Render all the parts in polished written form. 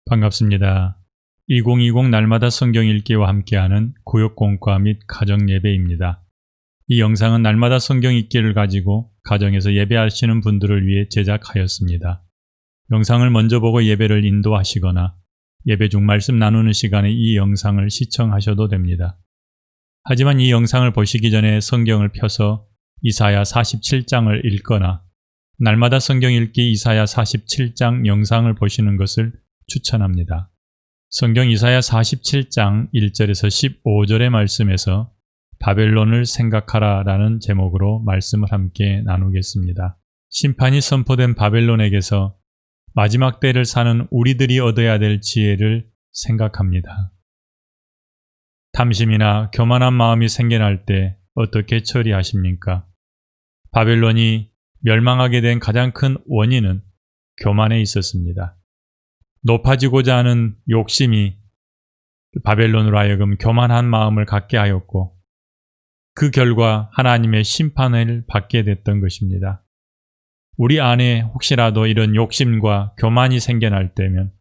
반갑습니다. 2020 날마다 성경 읽기와 함께하는 구역공과 및 가정예배입니다. 이 영상은 날마다 성경 읽기를 가지고 가정에서 예배하시는 분들을 위해 제작하였습니다. 영상을 먼저 보고 예배를 인도하시거나 예배 중 말씀 나누는 시간에 이 영상을 시청하셔도 됩니다. 하지만 이 영상을 보시기 전에 성경을 펴서 이사야 47장을 읽거나 날마다 성경 읽기 이사야 47장 영상을 보시는 것을 추천합니다. 성경 이사야 47장 1절에서 15절의 말씀에서 바벨론을 생각하라 라는 제목으로 말씀을 함께 나누겠습니다. 심판이 선포된 바벨론에게서 마지막 때를 사는 우리들이 얻어야 될 지혜를 생각합니다. 탐심이나 교만한 마음이 생겨날 때 어떻게 처리하십니까? 바벨론이 멸망하게 된 가장 큰 원인은 교만에 있었습니다. 높아지고자 하는 욕심이 바벨론으로 하여금 교만한 마음을 갖게 하였고 그 결과 하나님의 심판을 받게 됐던 것입니다. 우리 안에 혹시라도 이런 욕심과 교만이 생겨날 때면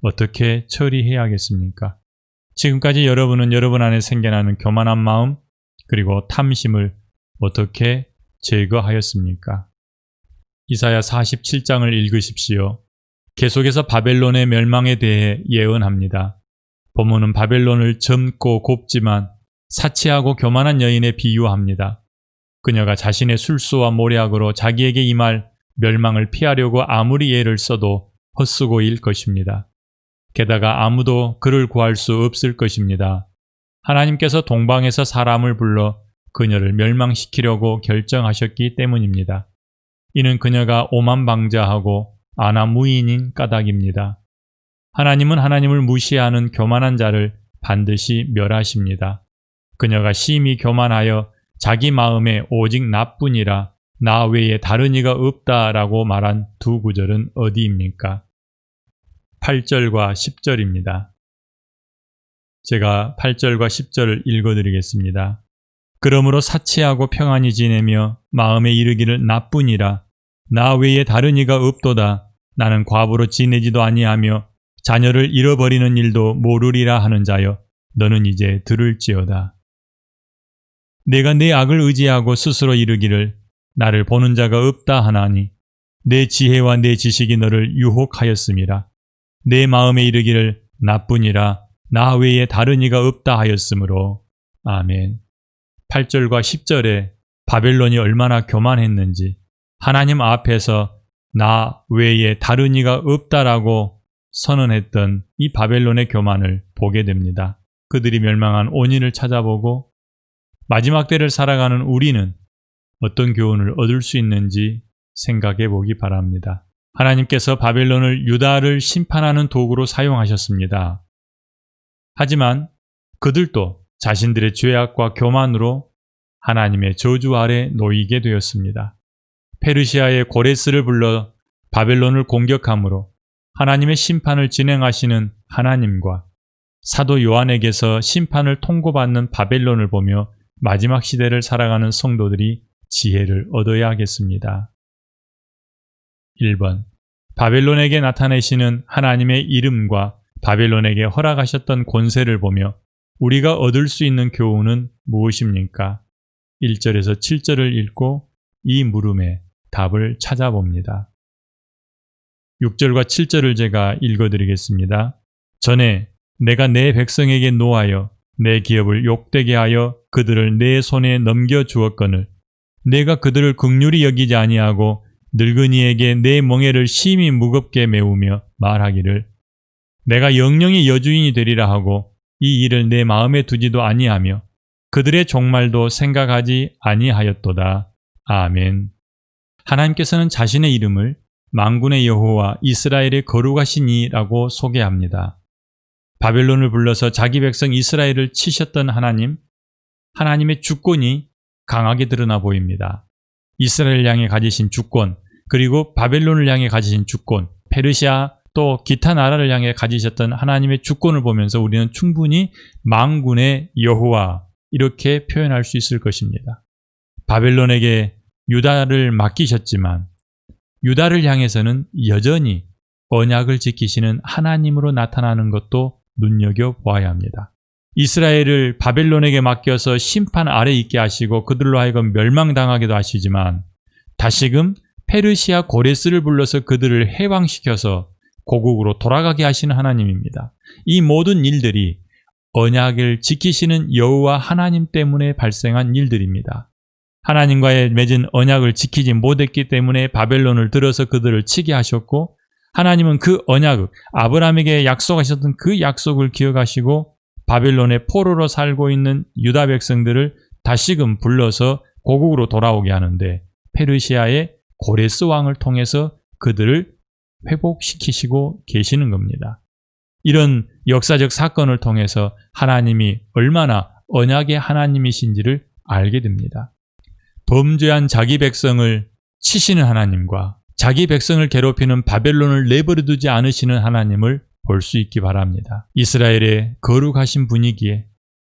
어떻게 처리해야겠습니까? 지금까지 여러분은 여러분 안에 생겨나는 교만한 마음 그리고 탐심을 어떻게 제거하였습니까? 이사야 47장을 읽으십시오. 계속해서 바벨론의 멸망에 대해 예언합니다. 본문은 바벨론을 젊고 곱지만 사치하고 교만한 여인에 비유합니다. 그녀가 자신의 술수와 모략으로 자기에게 임할 멸망을 피하려고 아무리 애를 써도 헛수고일 것입니다. 게다가 아무도 그를 구할 수 없을 것입니다. 하나님께서 동방에서 사람을 불러 그녀를 멸망시키려고 결정하셨기 때문입니다. 이는 그녀가 오만방자하고 아나무인인 까닭입니다. 하나님은 하나님을 무시하는 교만한 자를 반드시 멸하십니다. 그녀가 심히 교만하여 자기 마음에 오직 나뿐이라 나 외에 다른 이가 없다라고 말한 두 구절은 어디입니까? 8절과 10절입니다. 제가 8절과 10절을 읽어드리겠습니다. 그러므로 사치하고 평안히 지내며 마음에 이르기를 나뿐이라 나 외에 다른 이가 없도다. 나는 과부로 지내지도 아니하며 자녀를 잃어버리는 일도 모르리라 하는 자여 너는 이제 들을지어다. 내가 내 악을 의지하고 스스로 이르기를 나를 보는 자가 없다 하나니 내 지혜와 내 지식이 너를 유혹하였음이라. 내 마음에 이르기를 나뿐이라 나 외에 다른 이가 없다 하였으므로 아멘. 8절과 10절에 바벨론이 얼마나 교만했는지 하나님 앞에서 나 외에 다른 이가 없다라고 선언했던 이 바벨론의 교만을 보게 됩니다. 그들이 멸망한 원인을 찾아보고 마지막 때를 살아가는 우리는 어떤 교훈을 얻을 수 있는지 생각해 보기 바랍니다. 하나님께서 바벨론을 유다를 심판하는 도구로 사용하셨습니다. 하지만 그들도 자신들의 죄악과 교만으로 하나님의 저주 아래 놓이게 되었습니다. 페르시아의 고레스를 불러 바벨론을 공격함으로 하나님의 심판을 진행하시는 하나님과 사도 요한에게서 심판을 통고받는 바벨론을 보며 마지막 시대를 살아가는 성도들이 지혜를 얻어야겠습니다. 1번. 바벨론에게 나타내시는 하나님의 이름과 바벨론에게 허락하셨던 권세를 보며 우리가 얻을 수 있는 교훈은 무엇입니까? 1절에서 7절을 읽고 이 물음에 답을 찾아봅니다. 6절과 7절을 제가 읽어드리겠습니다. 전에 내가 내 백성에게 노하여 내 기업을 욕되게 하여 그들을 내 손에 넘겨주었거늘 내가 그들을 긍휼히 여기지 아니하고 늙은이에게 내 멍에를 심히 무겁게 메우며 말하기를 내가 영영이 여주인이 되리라 하고 이 일을 내 마음에 두지도 아니하며 그들의 종말도 생각하지 아니하였도다. 아멘. 하나님께서는 자신의 이름을 만군의 여호와 이스라엘의 거룩하신 이라고 소개합니다. 바벨론을 불러서 자기 백성 이스라엘을 치셨던 하나님의 주권이 강하게 드러나 보입니다. 이스라엘 향해 가지신 주권, 그리고 바벨론을 향해 가지신 주권, 페르시아 또 기타 나라를 향해 가지셨던 하나님의 주권을 보면서 우리는 충분히 만군의 여호와 이렇게 표현할 수 있을 것입니다. 바벨론에게 유다를 맡기셨지만 유다를 향해서는 여전히 언약을 지키시는 하나님으로 나타나는 것도 눈여겨보아야 합니다. 이스라엘을 바벨론에게 맡겨서 심판 아래 있게 하시고 그들로 하여금 멸망당하기도 하시지만 다시금 페르시아 고레스를 불러서 그들을 해방시켜서 고국으로 돌아가게 하시는 하나님입니다. 이 모든 일들이 언약을 지키시는 여호와 하나님 때문에 발생한 일들입니다. 하나님과의 맺은 언약을 지키지 못했기 때문에 바벨론을 들어서 그들을 치게 하셨고 하나님은 그 언약을 아브라함에게 약속하셨던 그 약속을 기억하시고 바벨론의 포로로 살고 있는 유다 백성들을 다시금 불러서 고국으로 돌아오게 하는데 페르시아의 고레스 왕을 통해서 그들을 회복시키시고 계시는 겁니다. 이런 역사적 사건을 통해서 하나님이 얼마나 언약의 하나님이신지를 알게 됩니다. 범죄한 자기 백성을 치시는 하나님과 자기 백성을 괴롭히는 바벨론을 내버려두지 않으시는 하나님을 볼 수 있기 바랍니다. 이스라엘의 거룩하신 분위기에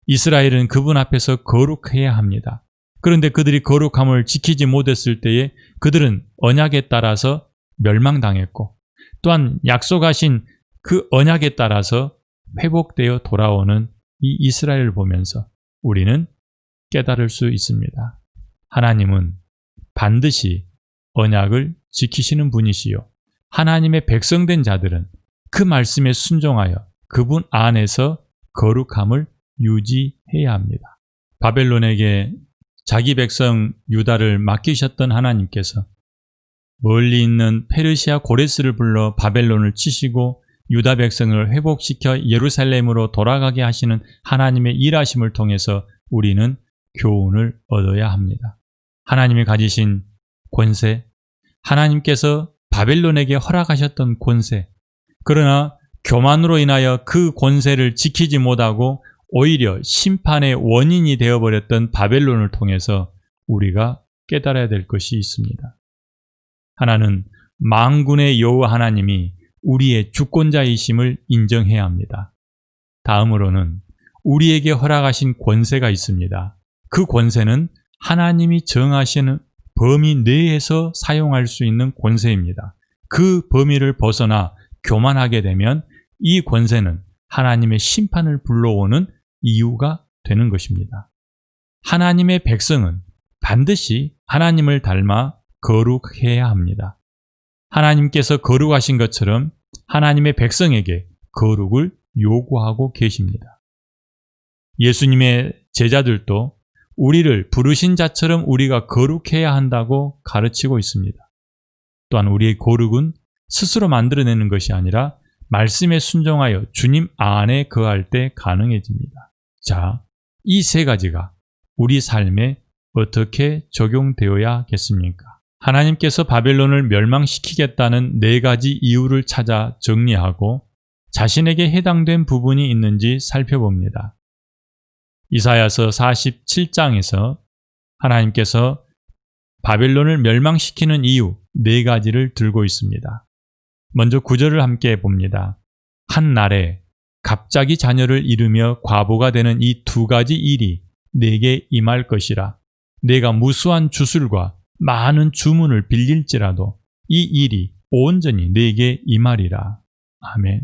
이스라엘은 그분 앞에서 거룩해야 합니다. 그런데 그들이 거룩함을 지키지 못했을 때에 그들은 언약에 따라서 멸망당했고 또한 약속하신 그 언약에 따라서 회복되어 돌아오는 이 이스라엘을 보면서 우리는 깨달을 수 있습니다. 하나님은 반드시 언약을 지키시는 분이시요 하나님의 백성된 자들은 그 말씀에 순종하여 그분 안에서 거룩함을 유지해야 합니다. 바벨론에게 자기 백성 유다를 맡기셨던 하나님께서 멀리 있는 페르시아 고레스를 불러 바벨론을 치시고 유다 백성을 회복시켜 예루살렘으로 돌아가게 하시는 하나님의 일하심을 통해서 우리는 교훈을 얻어야 합니다. 하나님이 가지신 권세, 하나님께서 바벨론에게 허락하셨던 권세, 그러나 교만으로 인하여 그 권세를 지키지 못하고 오히려 심판의 원인이 되어버렸던 바벨론을 통해서 우리가 깨달아야 될 것이 있습니다. 하나는 만군의 여호와 하나님이 우리의 주권자이심을 인정해야 합니다. 다음으로는 우리에게 허락하신 권세가 있습니다. 그 권세는 하나님이 정하시는 범위 내에서 사용할 수 있는 권세입니다. 그 범위를 벗어나 교만하게 되면 이 권세는 하나님의 심판을 불러오는 이유가 되는 것입니다. 하나님의 백성은 반드시 하나님을 닮아 거룩해야 합니다. 하나님께서 거룩하신 것처럼 하나님의 백성에게 거룩을 요구하고 계십니다. 예수님의 제자들도 우리를 부르신 자처럼 우리가 거룩해야 한다고 가르치고 있습니다. 또한 우리의 거룩은 스스로 만들어내는 것이 아니라 말씀에 순종하여 주님 안에 거할 때 가능해집니다. 자, 이 세 가지가 우리 삶에 어떻게 적용되어야겠습니까? 하나님께서 바벨론을 멸망시키겠다는 네 가지 이유를 찾아 정리하고 자신에게 해당된 부분이 있는지 살펴봅니다. 이사야서 47장에서 하나님께서 바벨론을 멸망시키는 이유 네 가지를 들고 있습니다. 먼저 9절을 함께 봅니다. 한 날에 갑자기 자녀를 잃으며 과부가 되는 이 두 가지 일이 내게 임할 것이라. 내가 무수한 주술과 많은 주문을 빌릴지라도 이 일이 온전히 내게 임하리라. 아멘.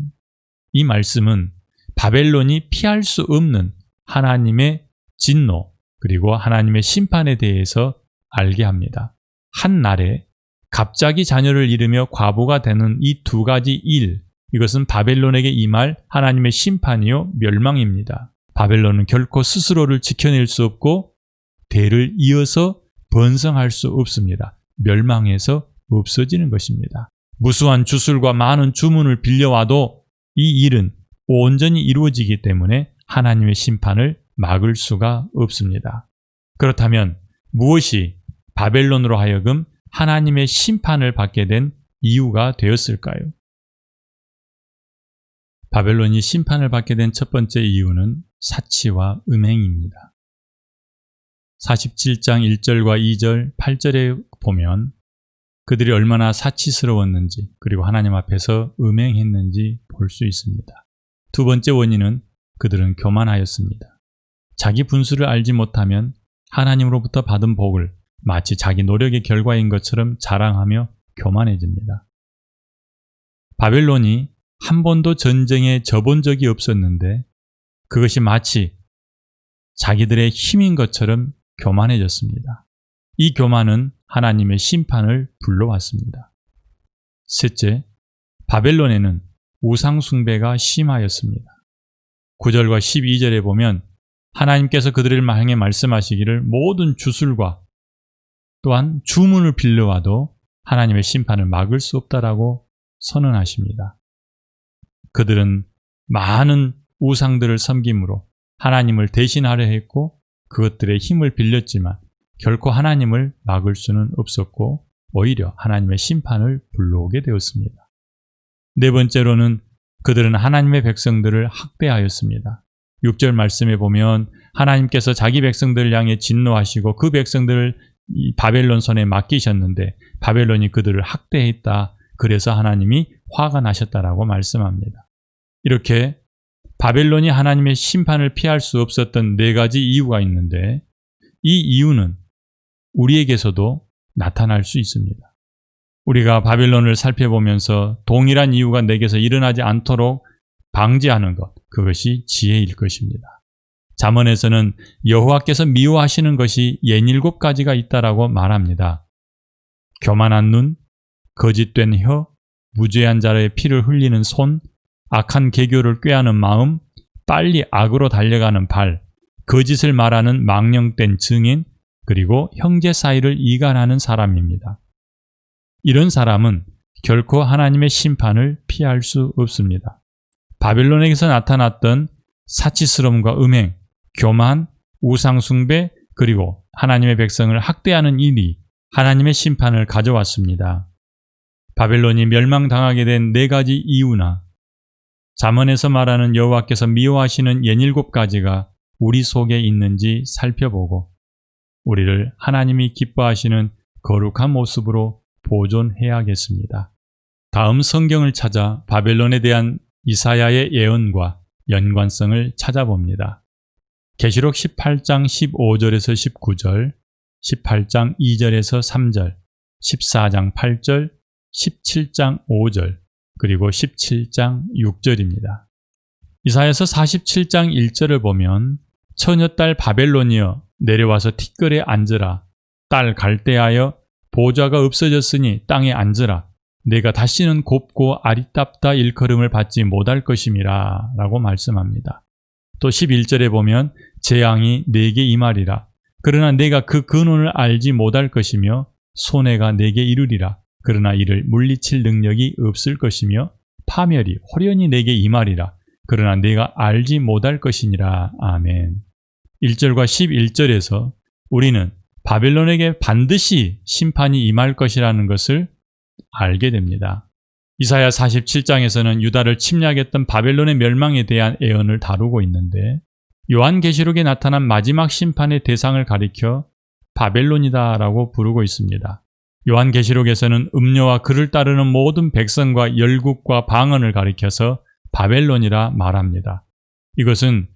이 말씀은 바벨론이 피할 수 없는 하나님의 진노 그리고 하나님의 심판에 대해서 알게 합니다. 한 날에 갑자기 자녀를 잃으며 과부가 되는 이 두 가지 일, 이것은 바벨론에게 임할 하나님의 심판이요 멸망입니다. 바벨론은 결코 스스로를 지켜낼 수 없고 대를 이어서 번성할 수 없습니다. 멸망해서 없어지는 것입니다. 무수한 주술과 많은 주문을 빌려와도 이 일은 온전히 이루어지기 때문에 하나님의 심판을 막을 수가 없습니다. 그렇다면 무엇이 바벨론으로 하여금 하나님의 심판을 받게 된 이유가 되었을까요? 바벨론이 심판을 받게 된 첫 번째 이유는 사치와 음행입니다. 47장 1절과 2절, 8절에 보면 그들이 얼마나 사치스러웠는지 그리고 하나님 앞에서 음행했는지 볼 수 있습니다. 두 번째 원인은 그들은 교만하였습니다. 자기 분수를 알지 못하면 하나님으로부터 받은 복을 마치 자기 노력의 결과인 것처럼 자랑하며 교만해집니다. 바벨론이 한 번도 전쟁에 져본 적이 없었는데 그것이 마치 자기들의 힘인 것처럼 교만해졌습니다. 이 교만은 하나님의 심판을 불러왔습니다. 셋째, 바벨론에는 우상 숭배가 심하였습니다. 9절과 12절에 보면 하나님께서 그들을 향해 말씀하시기를 모든 주술과 또한 주문을 빌려와도 하나님의 심판을 막을 수 없다라고 선언하십니다. 그들은 많은 우상들을 섬김으로 하나님을 대신하려 했고 그것들의 힘을 빌렸지만 결코 하나님을 막을 수는 없었고 오히려 하나님의 심판을 불러오게 되었습니다. 네 번째로는 그들은 하나님의 백성들을 학대하였습니다. 6절 말씀에 보면 하나님께서 자기 백성들을 향해 진노하시고 그 백성들을 바벨론 손에 맡기셨는데 바벨론이 그들을 학대했다. 그래서 하나님이 화가 나셨다라고 말씀합니다. 이렇게 바벨론이 하나님의 심판을 피할 수 없었던 네 가지 이유가 있는데 이 이유는 우리에게서도 나타날 수 있습니다. 우리가 바벨론을 살펴보면서 동일한 이유가 내게서 일어나지 않도록 방지하는 것, 그것이 지혜일 것입니다. 잠언에서는 여호와께서 미워하시는 것이 67가지가 있다라고 말합니다. 교만한 눈, 거짓된 혀, 무죄한 자의 피를 흘리는 손, 악한 계교를 꾀하는 마음, 빨리 악으로 달려가는 발, 거짓을 말하는 망령된 증인, 그리고 형제 사이를 이간하는 사람입니다. 이런 사람은 결코 하나님의 심판을 피할 수 없습니다. 바벨론에게서 나타났던 사치스러움과 음행, 교만, 우상숭배, 그리고 하나님의 백성을 학대하는 일이 하나님의 심판을 가져왔습니다. 바벨론이 멸망당하게 된 네 가지 이유나 잠언에서 말하는 여호와께서 미워하시는 67가지가 우리 속에 있는지 살펴보고 우리를 하나님이 기뻐하시는 거룩한 모습으로 보존해야겠습니다. 다음 성경을 찾아 바벨론에 대한 이사야의 예언과 연관성을 찾아봅니다. 계시록 18장 15절에서 19절, 18장 2절에서 3절, 14장 8절, 17장 5절, 그리고 17장 6절입니다. 이사야서 47장 1절을 보면 처녀딸 바벨론이여 내려와서 티끌에 앉으라. 딸 갈대하여 보좌가 없어졌으니 땅에 앉으라. 내가 다시는 곱고 아리따다 일컬음을 받지 못할 것임이라 라고 말씀합니다. 또 11절에 보면 재앙이 내게 임하리라. 그러나 내가 그 근원을 알지 못할 것이며 손해가 내게 이르리라. 그러나 이를 물리칠 능력이 없을 것이며 파멸이 호련히 내게 임하리라. 그러나 내가 알지 못할 것이니라. 아멘. 1절과 11절에서 우리는 바벨론에게 반드시 심판이 임할 것이라는 것을 알게 됩니다. 이사야 47장에서는 유다를 침략했던 바벨론의 멸망에 대한 예언을 다루고 있는데 요한계시록에 나타난 마지막 심판의 대상을 가리켜 바벨론이다라고 부르고 있습니다. 요한계시록에서는 음료와 그를 따르는 모든 백성과 열국과 방언을 가리켜서 바벨론이라 말합니다. 이것은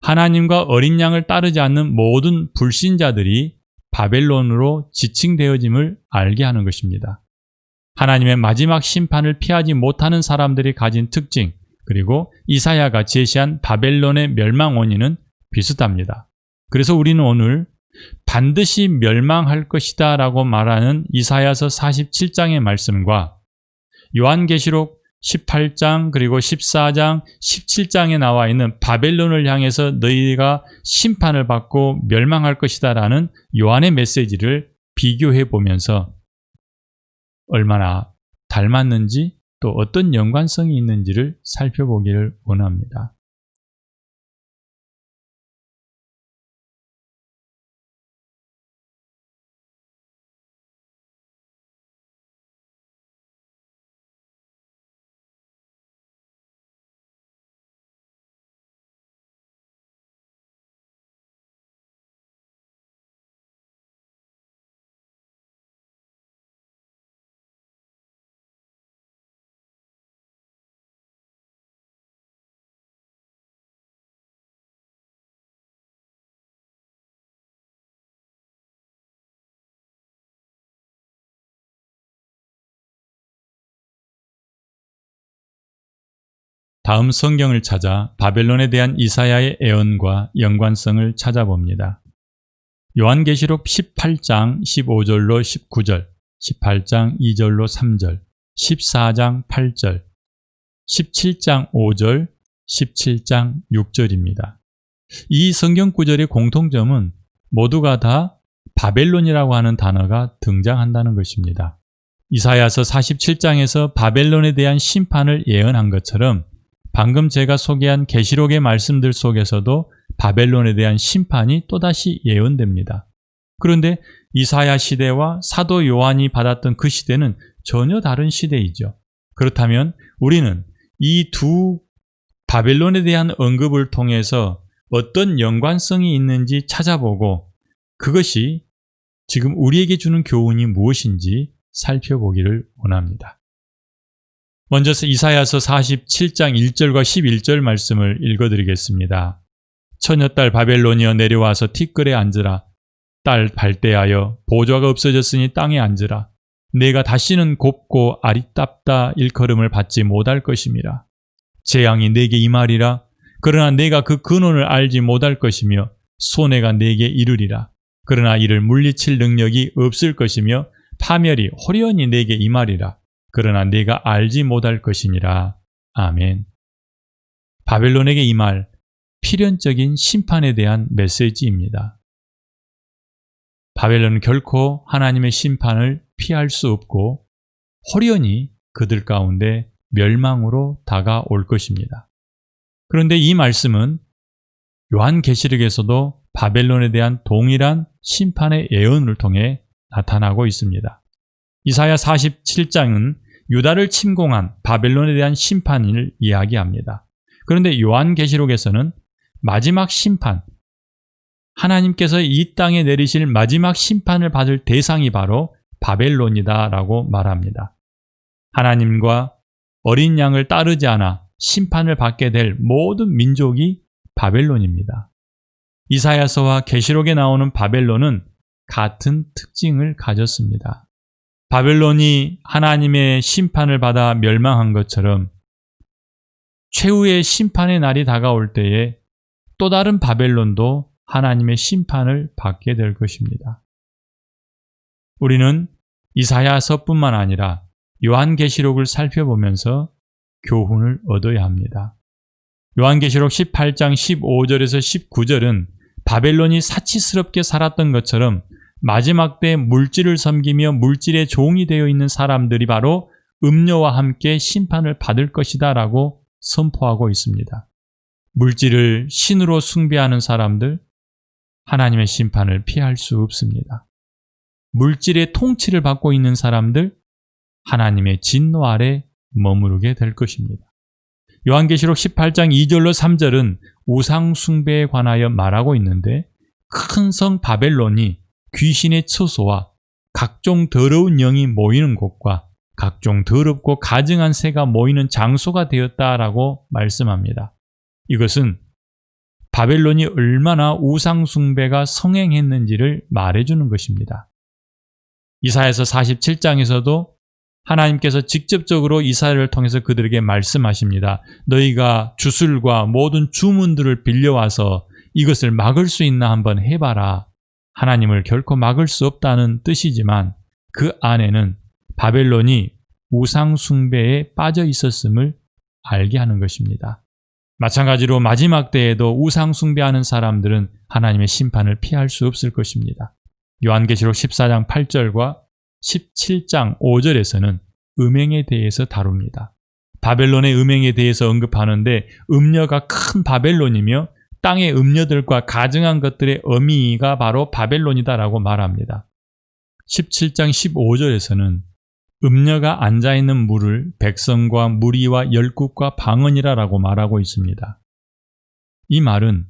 하나님과 어린 양을 따르지 않는 모든 불신자들이 바벨론으로 지칭되어짐을 알게 하는 것입니다. 하나님의 마지막 심판을 피하지 못하는 사람들이 가진 특징, 그리고 이사야가 제시한 바벨론의 멸망 원인은 비슷합니다. 그래서 우리는 오늘 반드시 멸망할 것이다 라고 말하는 이사야서 47장의 말씀과 요한계시록 18장 그리고 14장, 17장에 나와 있는 바벨론을 향해서 너희가 심판을 받고 멸망할 것이다 라는 요한의 메시지를 비교해 보면서 얼마나 닮았는지 또 어떤 연관성이 있는지를 살펴보기를 원합니다. 다음 성경을 찾아 바벨론에 대한 이사야의 애언과 연관성을 찾아봅니다. 요한계시록 18장 15절로 19절, 18장 2절로 3절, 14장 8절, 17장 5절, 17장 6절입니다. 이 성경 구절의 공통점은 모두가 다 바벨론이라고 하는 단어가 등장한다는 것입니다. 이사야서 47장에서 바벨론에 대한 심판을 예언한 것처럼 방금 제가 소개한 계시록의 말씀들 속에서도 바벨론에 대한 심판이 또다시 예언됩니다. 그런데 이사야 시대와 사도 요한이 받았던 그 시대는 전혀 다른 시대이죠. 그렇다면 우리는 이 두 바벨론에 대한 언급을 통해서 어떤 연관성이 있는지 찾아보고 그것이 지금 우리에게 주는 교훈이 무엇인지 살펴보기를 원합니다. 먼저 이사야서 47장 1절과 11절 말씀을 읽어드리겠습니다. 처녀딸 바벨론이여 내려와서 티끌에 앉으라. 딸 발대하여 보좌가 없어졌으니 땅에 앉으라. 내가 다시는 곱고 아리따다 일컬음을 받지 못할 것임이라. 재앙이 내게 임하리라. 그러나 내가 그 근원을 알지 못할 것이며 손해가 내게 이르리라. 그러나 이를 물리칠 능력이 없을 것이며 파멸이 호련히 내게 임하리라. 그러나 내가 알지 못할 것이니라. 아멘. 바벨론에게 임할 필연적인 심판에 대한 메시지입니다. 바벨론은 결코 하나님의 심판을 피할 수 없고 호련히 그들 가운데 멸망으로 다가올 것입니다. 그런데 이 말씀은 요한계시록에서도 바벨론에 대한 동일한 심판의 예언을 통해 나타나고 있습니다. 이사야 47장은 유다를 침공한 바벨론에 대한 심판을 이야기합니다. 그런데 요한계시록에서는 마지막 심판, 하나님께서 이 땅에 내리실 마지막 심판을 받을 대상이 바로 바벨론이다라고 말합니다. 하나님과 어린 양을 따르지 않아 심판을 받게 될 모든 민족이 바벨론입니다. 이사야서와 계시록에 나오는 바벨론은 같은 특징을 가졌습니다. 바벨론이 하나님의 심판을 받아 멸망한 것처럼 최후의 심판의 날이 다가올 때에 또 다른 바벨론도 하나님의 심판을 받게 될 것입니다. 우리는 이사야서뿐만 아니라 요한계시록을 살펴보면서 교훈을 얻어야 합니다. 요한계시록 18장 15절에서 19절은 바벨론이 사치스럽게 살았던 것처럼 마지막 때 물질을 섬기며 물질의 종이 되어 있는 사람들이 바로 음료와 함께 심판을 받을 것이다 라고 선포하고 있습니다. 물질을 신으로 숭배하는 사람들, 하나님의 심판을 피할 수 없습니다. 물질의 통치를 받고 있는 사람들, 하나님의 진노 아래 머무르게 될 것입니다. 요한계시록 18장 2절로 3절은 우상 숭배에 관하여 말하고 있는데 큰 성 바벨론이 귀신의 처소와 각종 더러운 영이 모이는 곳과 각종 더럽고 가증한 새가 모이는 장소가 되었다라고 말씀합니다. 이것은 바벨론이 얼마나 우상 숭배가 성행했는지를 말해주는 것입니다. 이사야서 47장에서도 하나님께서 직접적으로 이사야를 통해서 그들에게 말씀하십니다. 너희가 주술과 모든 주문들을 빌려와서 이것을 막을 수 있나 한번 해봐라. 하나님을 결코 막을 수 없다는 뜻이지만 그 안에는 바벨론이 우상 숭배에 빠져 있었음을 알게 하는 것입니다. 마찬가지로 마지막 때에도 우상 숭배하는 사람들은 하나님의 심판을 피할 수 없을 것입니다. 요한계시록 14장 8절과 17장 5절에서는 음행에 대해서 다룹니다. 바벨론의 음행에 대해서 언급하는데 음녀가 큰 바벨론이며 땅의 음녀들과 가증한 것들의 어미가 바로 바벨론이다라고 말합니다. 17장 15절에서는 음녀가 앉아있는 물을 백성과 무리와 열국과 방언이라고 말하고 있습니다. 이 말은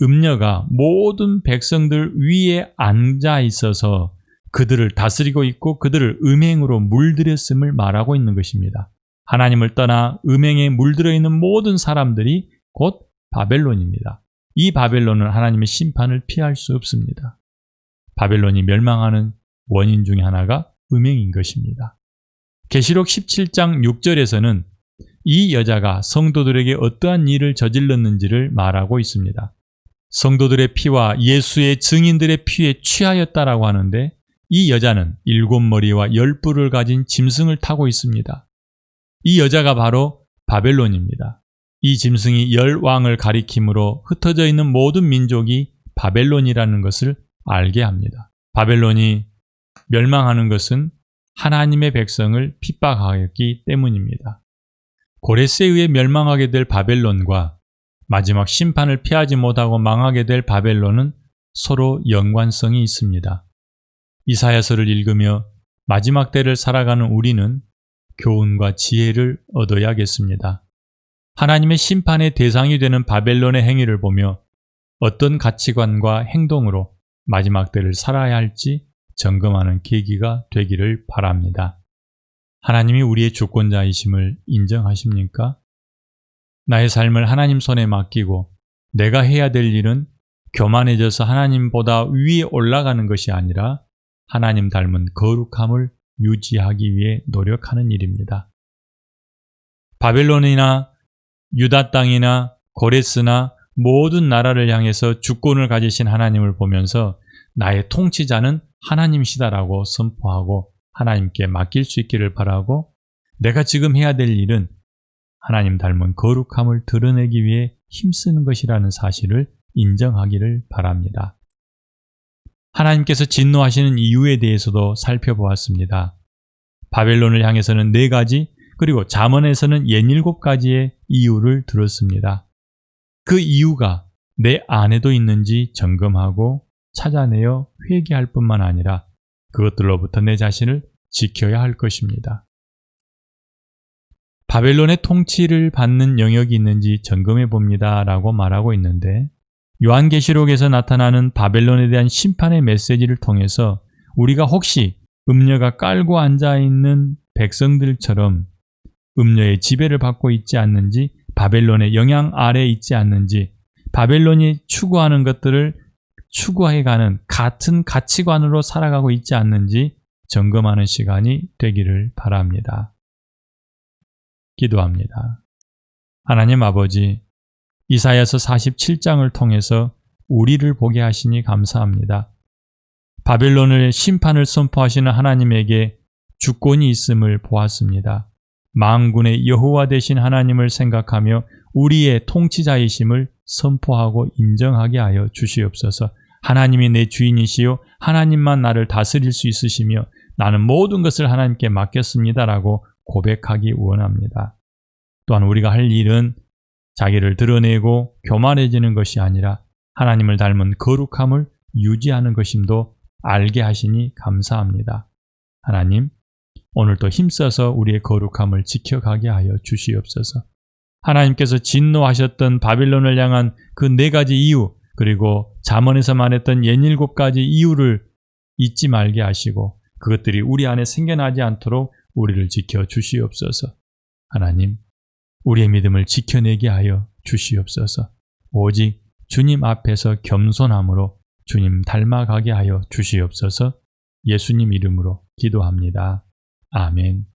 음녀가 모든 백성들 위에 앉아 있어서 그들을 다스리고 있고 그들을 음행으로 물들였음을 말하고 있는 것입니다. 하나님을 떠나 음행에 물들어 있는 모든 사람들이 곧 바벨론입니다. 이 바벨론은 하나님의 심판을 피할 수 없습니다. 바벨론이 멸망하는 원인 중에 하나가 음행인 것입니다. 계시록 17장 6절에서는 이 여자가 성도들에게 어떠한 일을 저질렀는지를 말하고 있습니다. 성도들의 피와 예수의 증인들의 피에 취하였다라고 하는데 이 여자는 7머리와 10뿔을 가진 짐승을 타고 있습니다. 이 여자가 바로 바벨론입니다. 이 짐승이 10왕을 가리킴으로 흩어져 있는 모든 민족이 바벨론이라는 것을 알게 합니다. 바벨론이 멸망하는 것은 하나님의 백성을 핍박하였기 때문입니다. 고레스에 의해 멸망하게 될 바벨론과 마지막 심판을 피하지 못하고 망하게 될 바벨론은 서로 연관성이 있습니다. 이사야서를 읽으며 마지막 때를 살아가는 우리는 교훈과 지혜를 얻어야겠습니다. 하나님의 심판의 대상이 되는 바벨론의 행위를 보며 어떤 가치관과 행동으로 마지막 때를 살아야 할지 점검하는 계기가 되기를 바랍니다. 하나님이 우리의 주권자이심을 인정하십니까? 나의 삶을 하나님 손에 맡기고 내가 해야 될 일은 교만해져서 하나님보다 위에 올라가는 것이 아니라 하나님 닮은 거룩함을 유지하기 위해 노력하는 일입니다. 바벨론이나 유다 땅이나 고레스나 모든 나라를 향해서 주권을 가지신 하나님을 보면서 나의 통치자는 하나님이시다라고 선포하고 하나님께 맡길 수 있기를 바라고 내가 지금 해야 될 일은 하나님 닮은 거룩함을 드러내기 위해 힘쓰는 것이라는 사실을 인정하기를 바랍니다. 하나님께서 진노하시는 이유에 대해서도 살펴보았습니다. 바벨론을 향해서는 4가지 그리고 잠언에서는 67가지의 이유를 들었습니다. 그 이유가 내 안에도 있는지 점검하고 찾아내어 회개할 뿐만 아니라 그것들로부터 내 자신을 지켜야 할 것입니다. 바벨론의 통치를 받는 영역이 있는지 점검해 봅니다 라고 말하고 있는데 요한계시록에서 나타나는 바벨론에 대한 심판의 메시지를 통해서 우리가 혹시 음녀가 깔고 앉아있는 백성들처럼 음녀의 지배를 받고 있지 않는지 바벨론의 영향 아래에 있지 않는지 바벨론이 추구하는 것들을 추구해가는 같은 가치관으로 살아가고 있지 않는지 점검하는 시간이 되기를 바랍니다. 기도합니다. 하나님 아버지, 이사야서 47장을 통해서 우리를 보게 하시니 감사합니다. 바벨론의 심판을 선포하시는 하나님에게 주권이 있음을 보았습니다. 만군의 여호와 되신 하나님을 생각하며 우리의 통치자이심을 선포하고 인정하게 하여 주시옵소서. 하나님이 내 주인이시요 하나님만 나를 다스릴 수 있으시며 나는 모든 것을 하나님께 맡겼습니다라고 고백하기 원합니다. 또한 우리가 할 일은 자기를 드러내고 교만해지는 것이 아니라 하나님을 닮은 거룩함을 유지하는 것임도 알게 하시니 감사합니다. 하나님, 오늘도 힘써서 우리의 거룩함을 지켜가게 하여 주시옵소서. 하나님께서 진노하셨던 바벨론을 향한 그 4가지 이유 그리고 잠언에서 말했던 67가지 이유를 잊지 말게 하시고 그것들이 우리 안에 생겨나지 않도록 우리를 지켜 주시옵소서. 하나님, 우리의 믿음을 지켜내게 하여 주시옵소서. 오직 주님 앞에서 겸손함으로 주님 닮아가게 하여 주시옵소서. 예수님 이름으로 기도합니다. 아멘.